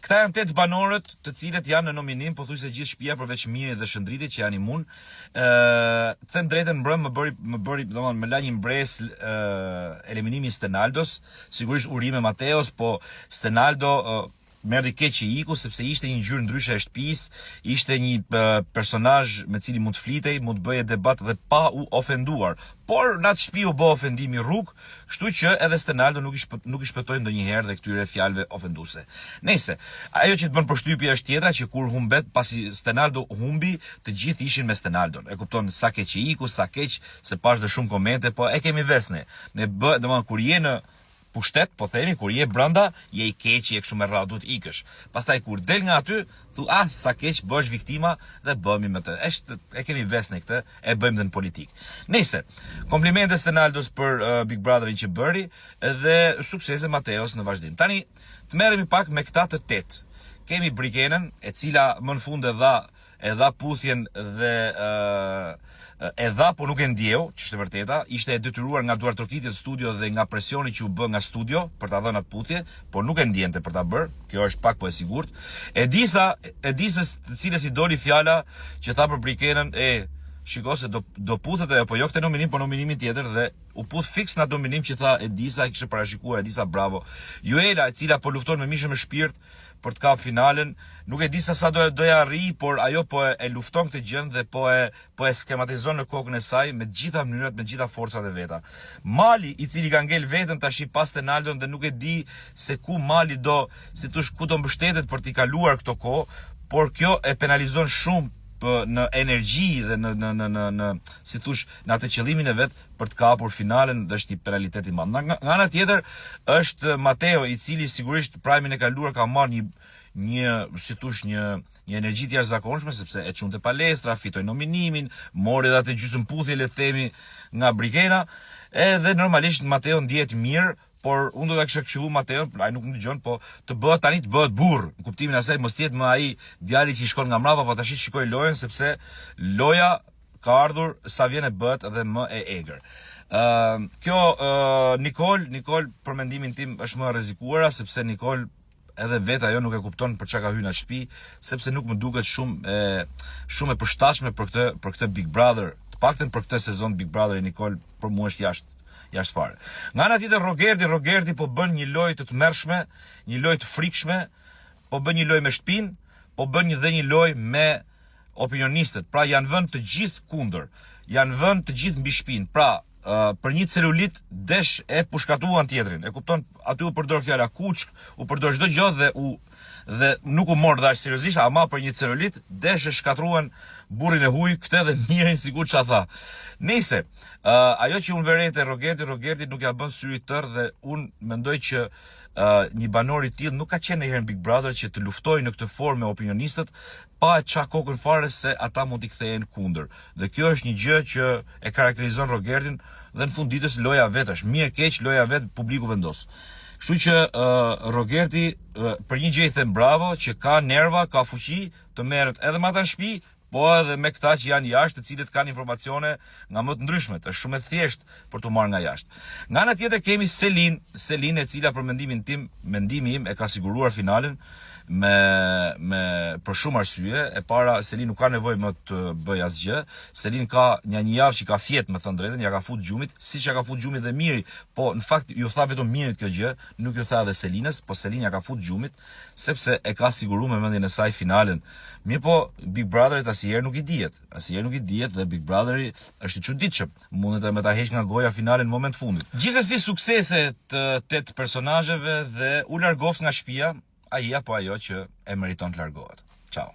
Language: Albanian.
Këta janë 8 banorët të cilët janë në nominim, pothuajse gjithë shtëpia përveç Mirit dhe Shëndritit që janë imun. Them drejtën mbrëm më la një mbres eliminimi i Stenaldos, sigurisht urime Mateos, po Stenaldo merdi keq që iku sepse ishte një ngjyrë ndryshe e shtëpisë, ishte një personazh me cili mund të flitej, mund të bëje debat dhe pa u ofenduar. Por në atë shtëpi u bë ofendimi rrug, kështu që edhe Stenaldo nuk i shpëtoi ndonjëherë dhe këtyre fjalëve ofenduese. Nëse ajo që të bën përshtypje është tjetra që kur humbet, pasi Stenaldo humbi, të gjithë ishin me Stenaldon. E kupton sa keq që iku, sa keq se pash dhe shumë komente, po e kemi vesne. Domethënë kur je në pushtet, po themi, kur je brenda, je i keq, je kështu me radhë, duhet ikësh. Pastaj kur del nga aty, thu sa keq, bësh viktima dhe bëhemi me të. E kemi vesnë këtë, e bëjmë dhe në politikë. Nëse, komplimente Stenaldos për Big Brotherin që bëri dhe suksese Mateos në vazhdim. Tani, të merremi pak me këta të 8. Kemi Brikenën, e cila më në fund e dha puthjen dhe po nuk e ndjeu, që është e vërteta, ishte e detyruar nga duar trokitjet studio dhe nga presioni që u bë nga studio për ta dhënë atë puthje, por nuk e ndjente për ta bërë, kjo është pak po e sigurt. E disës të cilës i doli fjala që tha për Brikenën, shiko se do puthet ajo, po jo këtë nominim, po nominimin tjetër dhe u puth fiks në atë nominim që tha Edisa, i kishte parashikuar Edisa, bravo. Juela, e cila po lufton me mishë me shpirt për të kapur finalen, nuk e di sa doja arri, por ajo po e lufton këtë gjë dhe po e skematizon në kokën e saj me të gjitha mënyrat, me të gjitha forcat e veta. Mali, i cili ka ngel veten tash pas Stenaldon dhe nuk e di se ku Mali ku do mbështetet për t'i kaluar këto kohë, por kjo e penalizon shumë në energji dhe në atë qëllimin e vet për të kapur finalen, dhe është i penalitet i madh. Nga ana tjetër është Mateo, i cili sigurisht prajmin e kaluar ka marrë një energji të jashtëzakonshme, sepse e çunte palestra, fitoi nominimin, mori edhe atë gjysmëputhje, le të themi, nga Brikena, edhe normalisht Mateo ndihet mirë. Por unë do ta kisha këshilluar Mateon, ai nuk më dëgjon, po të bëhet burr, në kuptimin e asaj mos jetë më ai djali që i shkon nga mbrapa, po tash shikoj lojën, sepse loja ka ardhur sa vjen e bëhet edhe më e egër. Kjo Nicole për mendimin tim është më e rrezikuara, sepse Nicole edhe vetë ajo nuk e kupton për çka ka hyrë në shtëpi, sepse nuk më duket shumë e përshtatshme për këtë Big Brother, të paktën për këtë sezon Big Brother. Nicole për mua është jashtë fare. Nga ana tjetër Rogerti po bën një lojë të tmerrshme, një lojë të frikshme, po bën një lojë me shtëpinë, po bën dhe një lojë me opinionistët. Pra janë vënë të gjithë kundër, janë vënë të gjithë mbi shtëpinë. Pra për një celulit desh e pushkatuan tjetrin. E kupton, aty u përdor fjala kuçk, u përdor çdo gjë dhe nuk u mor dash seriozisht, ama për një celulit desh e shkatruan burrin e huaj, këtë dhe mirin sikur ç'a tha. Nëse ajo që unë verete Rogerti nuk ja bën syri tërë, dhe unë mendoj që një banor i tillë nuk ka qenë ndonjëherë në Big Brother që të luftojë në këtë formë me opinionistët pa e ça kokën fare se ata mund t'i kthehen kundër. Dhe kjo është një gjë që e karakterizon Rogertin, dhe në fund ditës loja vetë është mirë keq, loja vetë publiku vendos. Kështu që Rogerti për një gjë i them bravo, që ka nerva, ka fuqi të merret edhe me ata në shtëpi, po edhe me këta që janë jashtë, të cilët kanë informacione nga më të ndryshmet. Është shumë e thjeshtë për të marrë nga jashtë. Nga ana tjetër kemi Selin, e cila për mendimi im e ka siguruar finalen për shumë arsye. E para, Selin nuk ka nevojë më të bëj asgjë. Selin ka një javë që ka fjet, me thënë drejtën, ja ka fut gjumit, siç ja ka fut gjumit dhe Miri, po në fakt ju tha vetëm Mirit kjo gjë, nuk ju tha edhe Selinës, po Selin ja ka fut gjumit sepse e ka siguruar me mendjen e saj finalen. Mirë po, Big Brotherit asnjëherë nuk i dihet, dhe Big Brotheri është i çuditshëm. Mundet me ta heq nga goja finalen në moment fundit. Gjithsesi, suksese të 8 personazheve dhe u largoft nga shtëpia ai apo ajo që e meriton të largohet. Ciao.